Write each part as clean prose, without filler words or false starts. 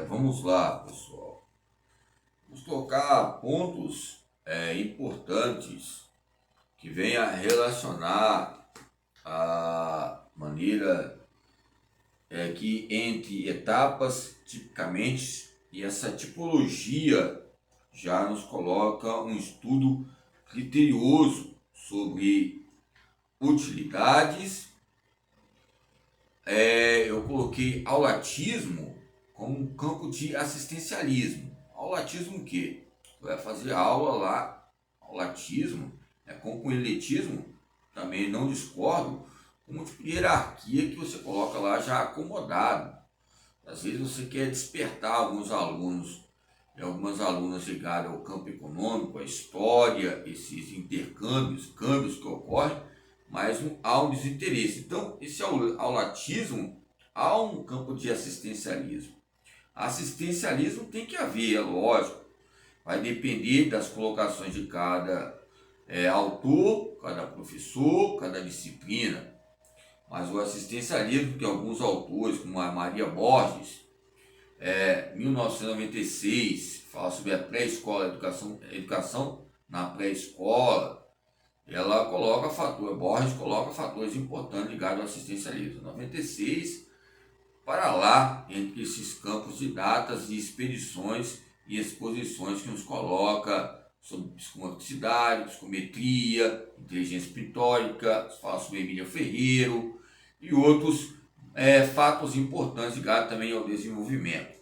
Vamos lá, pessoal. Vamos tocar pontos importantes que venham a relacionar a maneira que entre etapas, tipicamente, e essa tipologia já nos coloca um estudo criterioso sobre utilidades. Eu coloquei aulatismo como um campo de assistencialismo. Aulatismo o quê? Você vai fazer aula lá, aulatismo, com eletismo, também não discordo, um tipo de hierarquia que você coloca lá já acomodado. Às vezes você quer despertar alguns alunos e algumas alunas ligadas ao campo econômico, à história, esses intercâmbios, câmbios que ocorrem, mas há um desinteresse. Então, esse aulatismo, há um campo de assistencialismo. Assistencialismo tem que haver, é lógico, vai depender das colocações de cada autor, cada professor, cada disciplina. Mas o assistencialismo que alguns autores, como a Maria Borges, 1996, fala sobre a pré-escola, educação na pré-escola, ela coloca Borges coloca fatores importantes ligados ao assistencialismo. 96, para lá, entre esses campos de datas e expedições e exposições que nos coloca sobre psicomotricidade, psicometria, inteligência pictórica, fala sobre Emília Ferreiro e outros fatos importantes ligados também ao desenvolvimento.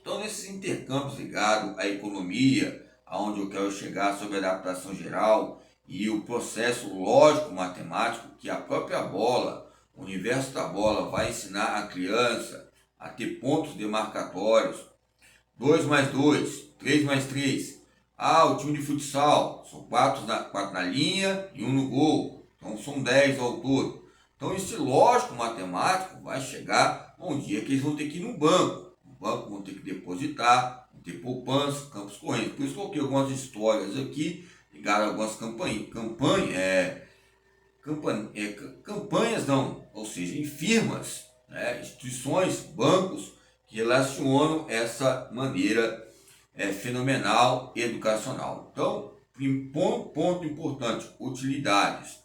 Então, nesses intercâmbios ligados à economia, aonde eu quero chegar sobre a adaptação geral e o processo lógico-matemático que a própria bola, o universo da bola, vai ensinar a criança a ter pontos demarcatórios, 2 mais 2, 3 mais 3. O time de futsal, são 4 na linha e 1 no gol, então são 10 ao todo. Então esse lógico matemático vai chegar um dia que eles vão ter que ir no banco. No banco vão ter que depositar, vão ter poupança, campos correntes. Por isso coloquei algumas histórias aqui, ligadas a algumas campanhas não, ou seja, em firmas, instituições, bancos, que relacionam essa maneira fenomenal educacional. Então, ponto importante, utilidades.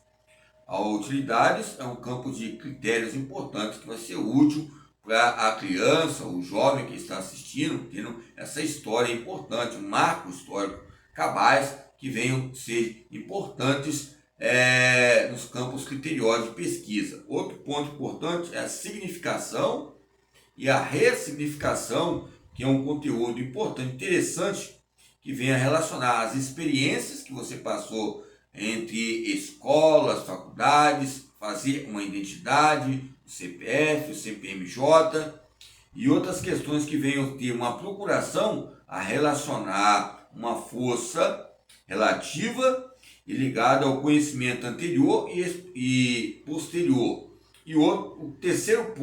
A utilidades é um campo de critérios importantes que vai ser útil para a criança, o jovem que está assistindo, tendo essa história importante, um marco histórico, cabais que venham ser importantes nos campos criteriosos de pesquisa. Outro ponto importante é a significação e a ressignificação, que é um conteúdo importante, interessante, que venha relacionar as experiências que você passou entre escolas, faculdades, fazer uma identidade, o CPF, o CPMJ e outras questões que venham ter uma procuração a relacionar uma força relativa e ligada ao conhecimento anterior e posterior. E o terceiro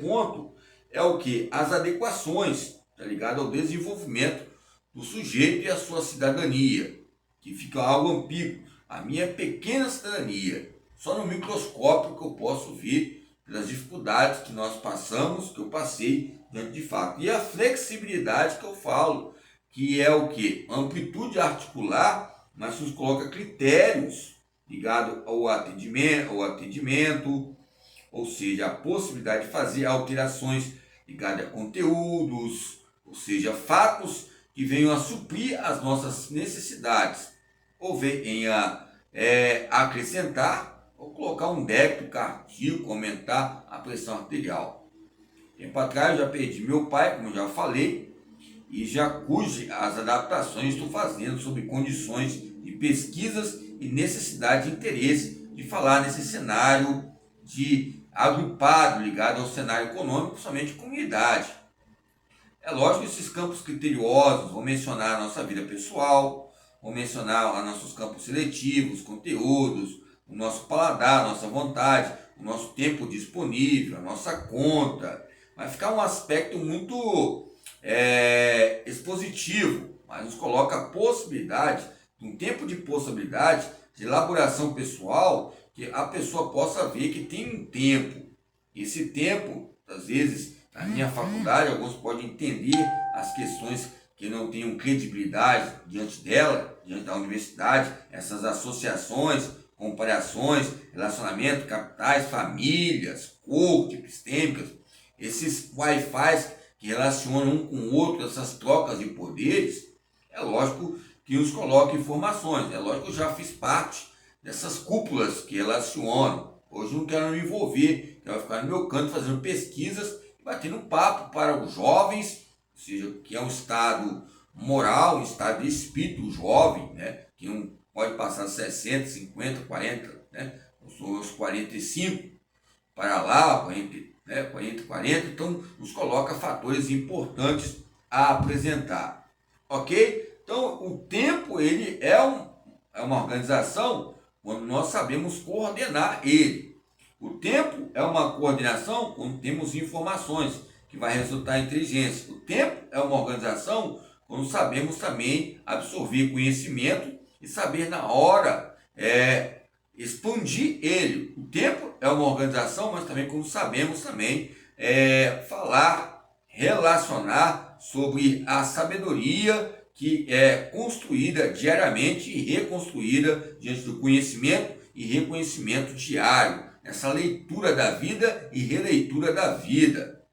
ponto é o que? As adequações, tá ligado ao desenvolvimento do sujeito e a sua cidadania, que fica algo ambíguo. A minha pequena cidadania, só no microscópio que eu posso ver pelas dificuldades que nós passamos, que eu passei diante de fato. E a flexibilidade que eu falo, que é o que? Amplitude articular, mas nos coloca critérios ligados ao atendimento, ou seja, a possibilidade de fazer alterações ligadas a conteúdos, ou seja, fatos que venham a suprir as nossas necessidades, ou venham a acrescentar ou colocar um débito cardíaco, aumentar a pressão arterial. Tempo atrás eu já perdi meu pai, como eu já falei, e já cuide as adaptações estou fazendo sobre condições de pesquisas e necessidade de interesse de falar nesse cenário de agrupado ligado ao cenário econômico, somente comunidade. É lógico que esses campos criteriosos vão mencionar a nossa vida pessoal, vão mencionar os nossos campos seletivos, conteúdos, o nosso paladar, a nossa vontade, o nosso tempo disponível, a nossa conta. Vai ficar um aspecto muito expositivo, mas nos coloca a possibilidade, um tempo de possibilidade de elaboração pessoal, que a pessoa possa ver que tem um tempo. Esse tempo, às vezes, Na minha faculdade, alguns podem entender as questões que não tenham credibilidade diante dela, diante da universidade, essas associações, comparações, relacionamento, capitais, famílias, corte, epistêmicas, esses Wi-Fis que relacionam um com o outro, essas trocas de poderes, é lógico que nos coloca informações. É lógico que eu já fiz parte dessas cúpulas que relacionam. Hoje não quero me envolver, quero ficar no meu canto fazendo pesquisas e batendo papo para os jovens, ou seja, que é um estado moral, um estado de espírito jovem, né? Que não pode passar 60, 50, 40, né? Eu sou os 45 para lá, 40, né? 40, 40, então nos coloca fatores importantes a apresentar, ok? Então o tempo ele é uma organização quando nós sabemos coordenar ele. O tempo é uma coordenação quando temos informações, que vai resultar em inteligência. O tempo é uma organização quando sabemos também absorver conhecimento e saber na hora expandir ele. O tempo é uma organização, mas também quando sabemos também falar, relacionar sobre a sabedoria que é construída diariamente e reconstruída diante do conhecimento e reconhecimento diário, essa leitura da vida e releitura da vida,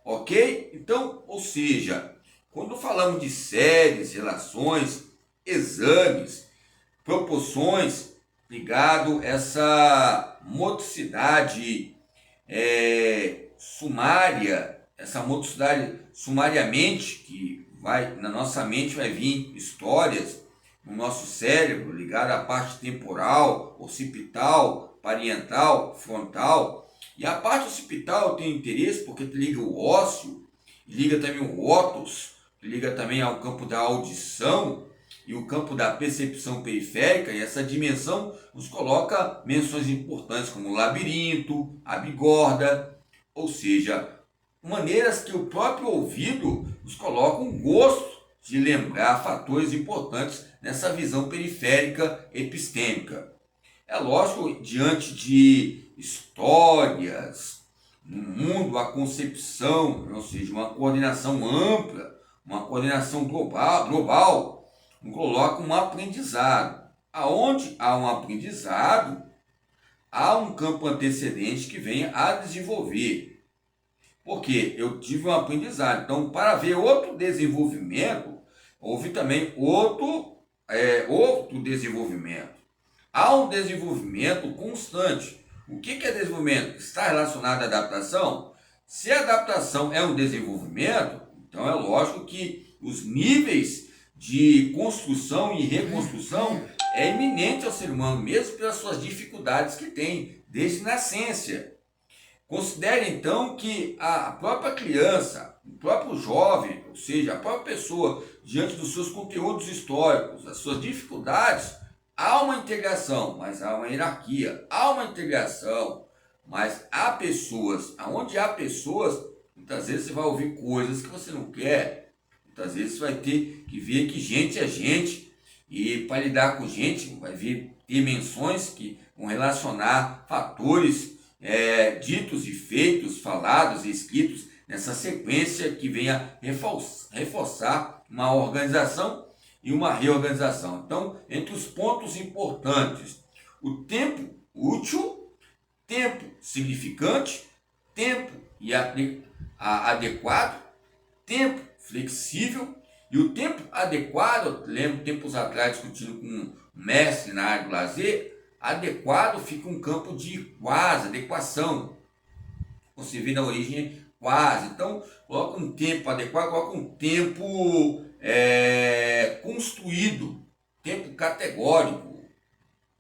ok? Então, ou seja, quando falamos de séries, relações, exames, proporções, ligado a essa motricidade sumária, essa motricidade sumariamente que na nossa mente vai vir histórias no nosso cérebro ligada à parte temporal, occipital, parietal, frontal. E a parte occipital tem interesse porque liga o ósseo, liga também o ótus, liga também ao campo da audição e o campo da percepção periférica, e essa dimensão nos coloca menções importantes como labirinto, a bigorda, ou seja, maneiras que o próprio ouvido nos coloca um gosto de lembrar fatores importantes nessa visão periférica epistêmica. É lógico, diante de histórias, no mundo, a concepção, ou seja, uma coordenação ampla, uma coordenação global coloca um aprendizado. Aonde há um aprendizado, há um campo antecedente que vem a desenvolver. Porque eu tive um aprendizado. Então, para haver outro desenvolvimento, houve também outro desenvolvimento. Há um desenvolvimento constante. O que é desenvolvimento? Está relacionado à adaptação? Se a adaptação é um desenvolvimento, então é lógico que os níveis de construção e reconstrução é iminente ao ser humano, mesmo pelas suas dificuldades que tem desde nascença. Considere então que a própria criança, o próprio jovem, ou seja, a própria pessoa, diante dos seus conteúdos históricos, as suas dificuldades, há uma integração, mas há uma hierarquia, há uma integração, mas há pessoas, aonde há pessoas, muitas vezes você vai ouvir coisas que você não quer, muitas vezes você vai ter que ver que gente é gente, e para lidar com gente, vai ter menções que vão relacionar fatores ditos e feitos, falados e escritos nessa sequência que venha reforçar uma organização e uma reorganização. Então, entre os pontos importantes, o tempo útil, tempo significante, tempo adequado, tempo flexível e o tempo adequado. Lembro tempos atrás discutindo com um mestre na área do lazer. Adequado fica um campo de quase, adequação. Você vê na origem quase. Então, coloca um tempo adequado, coloca um tempo construído, tempo categórico.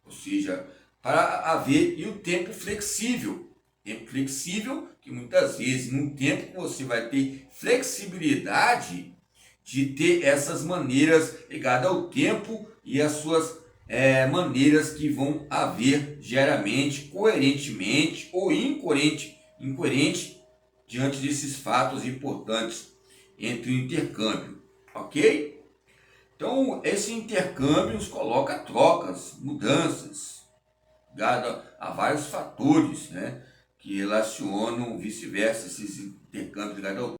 Ou seja, para haver, e o tempo flexível. Tempo flexível, que muitas vezes, num tempo que você vai ter flexibilidade de ter essas maneiras ligadas ao tempo e as suas maneiras que vão haver diariamente, coerentemente ou incoerente diante desses fatos importantes entre o intercâmbio, ok? Então, esse intercâmbio nos coloca trocas, mudanças, ligado a vários fatores, né, que relacionam vice-versa esses intercâmbio ligado ao